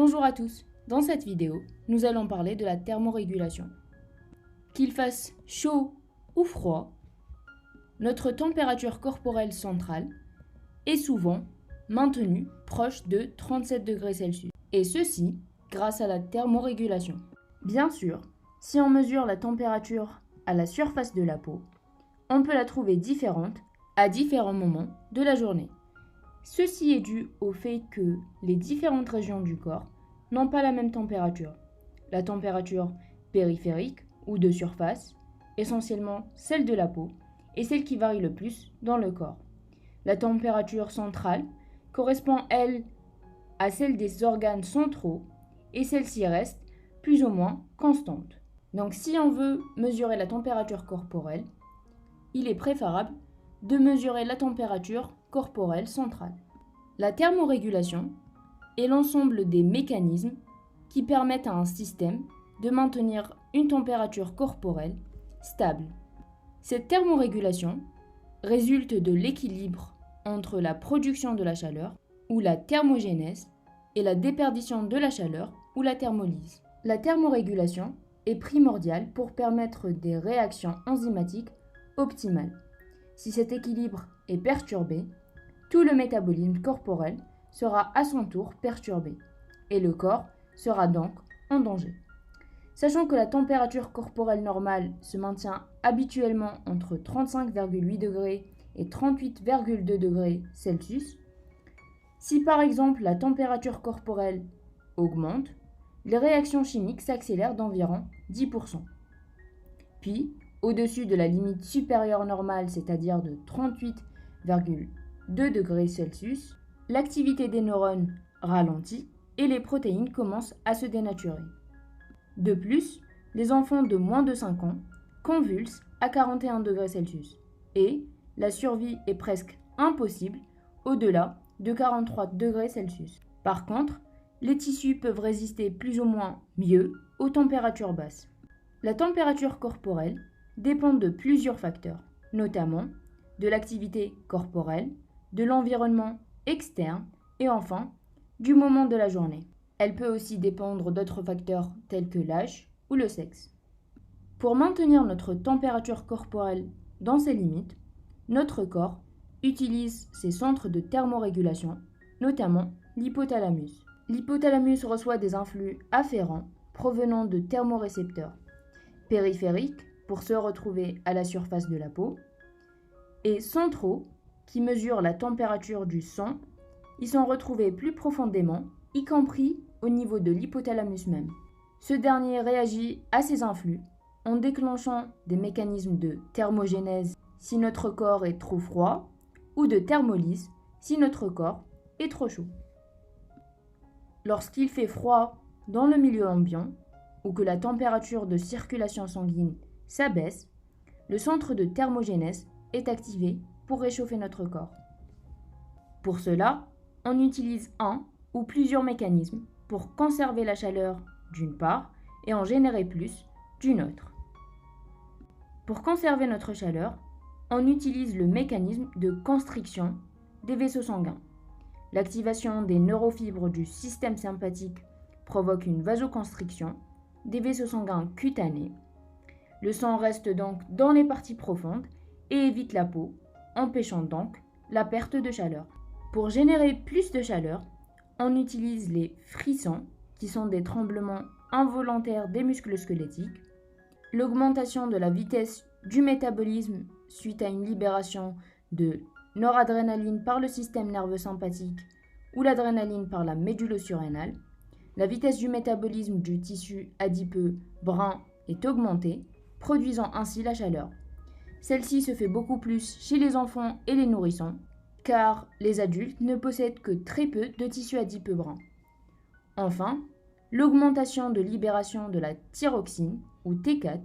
Bonjour à tous, dans cette vidéo, nous allons parler de la thermorégulation. Qu'il fasse chaud ou froid, notre température corporelle centrale est souvent maintenue proche de 37 degrés Celsius, et ceci grâce à la thermorégulation. Bien sûr, si on mesure la température à la surface de la peau, on peut la trouver différente à différents moments de la journée. Ceci est dû au fait que les différentes régions du corps n'ont pas la même température. La température périphérique ou de surface, essentiellement celle de la peau, est celle qui varie le plus dans le corps. La température centrale correspond, elle, à celle des organes centraux et celle-ci reste plus ou moins constante. Donc si on veut mesurer la température corporelle, il est préférable de mesurer la température corporelle centrale. La thermorégulation est l'ensemble des mécanismes qui permettent à un système de maintenir une température corporelle stable. Cette thermorégulation résulte de l'équilibre entre la production de la chaleur, ou la thermogénèse, et la déperdition de la chaleur, ou la thermolyse. La thermorégulation est primordiale pour permettre des réactions enzymatiques optimales. Si cet équilibre est perturbé, tout le métabolisme corporel sera à son tour perturbé et le corps sera donc en danger. Sachant que la température corporelle normale se maintient habituellement entre 35,8 degrés et 38,2 degrés Celsius, si par exemple la température corporelle augmente, les réactions chimiques s'accélèrent d'environ 10%. Puis, au-dessus de la limite supérieure normale, c'est-à-dire de 38,2 degrés Celsius, l'activité des neurones ralentit et les protéines commencent à se dénaturer. De plus, les enfants de moins de 5 ans convulsent à 41 degrés Celsius et la survie est presque impossible au-delà de 43 degrés Celsius. Par contre, les tissus peuvent résister plus ou moins mieux aux températures basses. La température corporelle dépend de plusieurs facteurs, notamment de l'activité corporelle, de l'environnement externe et enfin du moment de la journée. Elle peut aussi dépendre d'autres facteurs tels que l'âge ou le sexe. Pour maintenir notre température corporelle dans ses limites, notre corps utilise ses centres de thermorégulation, notamment l'hypothalamus. L'hypothalamus reçoit des influx afférents provenant de thermorécepteurs périphériques pour se retrouver à la surface de la peau et centraux qui mesurent la température du sang. Ils sont retrouvés plus profondément, y compris au niveau de l'hypothalamus même. Ce dernier réagit à ces influx en déclenchant des mécanismes de thermogénèse si notre corps est trop froid ou de thermolyse si notre corps est trop chaud. Lorsqu'il fait froid dans le milieu ambiant ou que la température de circulation sanguine s'abaisse, le centre de thermogénèse est activé pour réchauffer notre corps. Pour cela, on utilise un ou plusieurs mécanismes pour conserver la chaleur d'une part et en générer plus d'une autre. Pour conserver notre chaleur, on utilise le mécanisme de constriction des vaisseaux sanguins. L'activation des neurofibres du système sympathique provoque une vasoconstriction des vaisseaux sanguins cutanés. Le sang reste donc dans les parties profondes et évite la peau, empêchant donc la perte de chaleur. Pour générer plus de chaleur, on utilise les frissons, qui sont des tremblements involontaires des muscles squelettiques, l'augmentation de la vitesse du métabolisme suite à une libération de noradrénaline par le système nerveux sympathique ou l'adrénaline par la médulle surrénale. La vitesse du métabolisme du tissu adipeux brun est augmentée, produisant ainsi la chaleur. Celle-ci se fait beaucoup plus chez les enfants et les nourrissons, car les adultes ne possèdent que très peu de tissu adipeux brun. Enfin, l'augmentation de libération de la thyroxine, ou T4,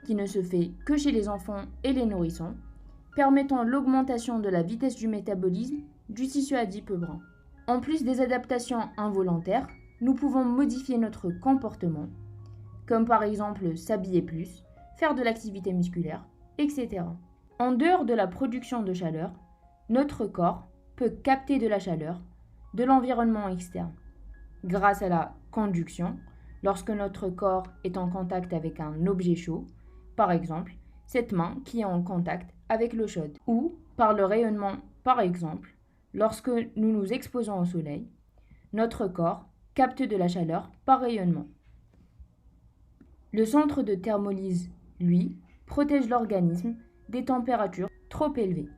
qui ne se fait que chez les enfants et les nourrissons, permettant l'augmentation de la vitesse du métabolisme du tissu adipeux brun. En plus des adaptations involontaires, nous pouvons modifier notre comportement, comme par exemple s'habiller plus, faire de l'activité musculaire, etc. En dehors de la production de chaleur, notre corps peut capter de la chaleur de l'environnement externe. grâce à la conduction, lorsque notre corps est en contact avec un objet chaud, par exemple cette main qui est en contact avec l'eau chaude, ou par le rayonnement, par exemple, lorsque nous nous exposons au soleil, notre corps capte de la chaleur par rayonnement. Le centre de thermolyse, lui, protège l'organisme des températures trop élevées.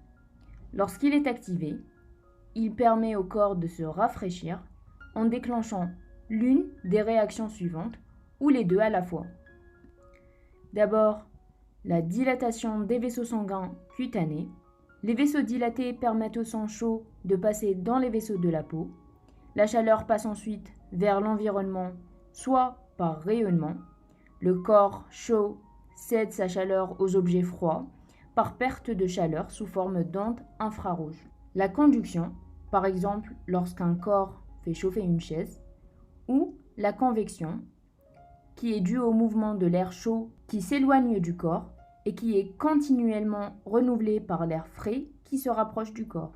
Lorsqu'il est activé, il permet au corps de se rafraîchir en déclenchant l'une des réactions suivantes ou les deux à la fois. D'abord, la dilatation des vaisseaux sanguins cutanés. Les vaisseaux dilatés permettent au sang chaud de passer dans les vaisseaux de la peau. La chaleur passe ensuite vers l'environnement, soit par rayonnement. Le corps chaud cède sa chaleur aux objets froids par perte de chaleur sous forme d'ondes infrarouges. La conduction, par exemple lorsqu'un corps fait chauffer une chaise, ou la convection, qui est due au mouvement de l'air chaud qui s'éloigne du corps et qui est continuellement renouvelé par l'air frais qui se rapproche du corps.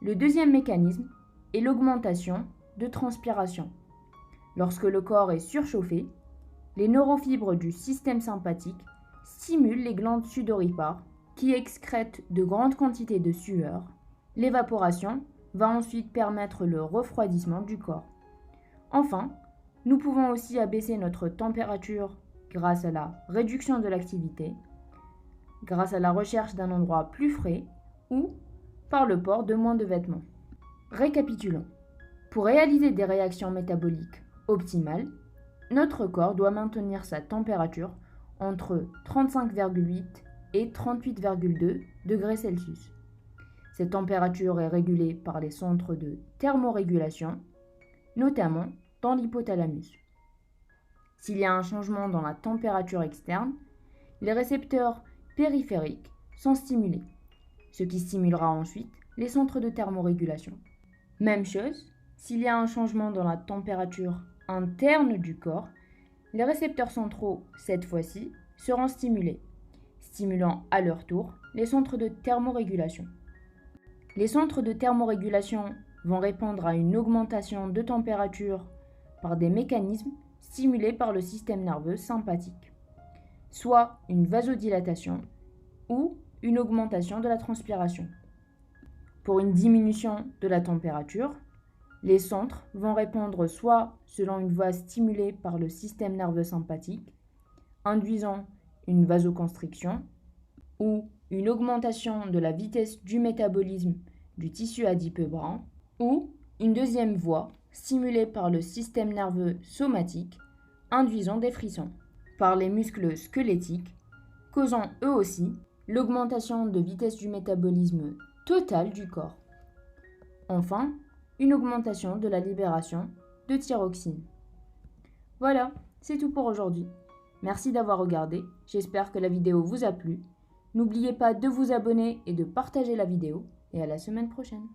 Le deuxième mécanisme est l'augmentation de transpiration. Lorsque le corps est surchauffé, les neurofibres du système sympathique stimulent les glandes sudoripares qui excrètent de grandes quantités de sueur. L'évaporation va ensuite permettre le refroidissement du corps. Enfin, nous pouvons aussi abaisser notre température grâce à la réduction de l'activité, grâce à la recherche d'un endroit plus frais ou par le port de moins de vêtements. Récapitulons. Pour réaliser des réactions métaboliques optimales, notre corps doit maintenir sa température entre 35,8 et 38,2 degrés Celsius. Cette température est régulée par les centres de thermorégulation, notamment dans l'hypothalamus. S'il y a un changement dans la température externe, les récepteurs périphériques sont stimulés, ce qui stimulera ensuite les centres de thermorégulation. Même chose, s'il y a un changement dans la température interne du corps, les récepteurs centraux, cette fois-ci, seront stimulés, stimulant à leur tour les centres de thermorégulation. Les centres de thermorégulation vont répondre à une augmentation de température par des mécanismes stimulés par le système nerveux sympathique, soit une vasodilatation ou une augmentation de la transpiration. Pour une diminution de la température, les centres vont répondre soit selon une voie stimulée par le système nerveux sympathique, induisant une vasoconstriction, ou une augmentation de la vitesse du métabolisme du tissu adipeux brun, ou une deuxième voie stimulée par le système nerveux somatique, induisant des frissons, par les muscles squelettiques, causant eux aussi l'augmentation de vitesse du métabolisme total du corps. Enfin, une augmentation de la libération de thyroxine. Voilà, c'est tout pour aujourd'hui. Merci d'avoir regardé, j'espère que la vidéo vous a plu. N'oubliez pas de vous abonner et de partager la vidéo, et à la semaine prochaine.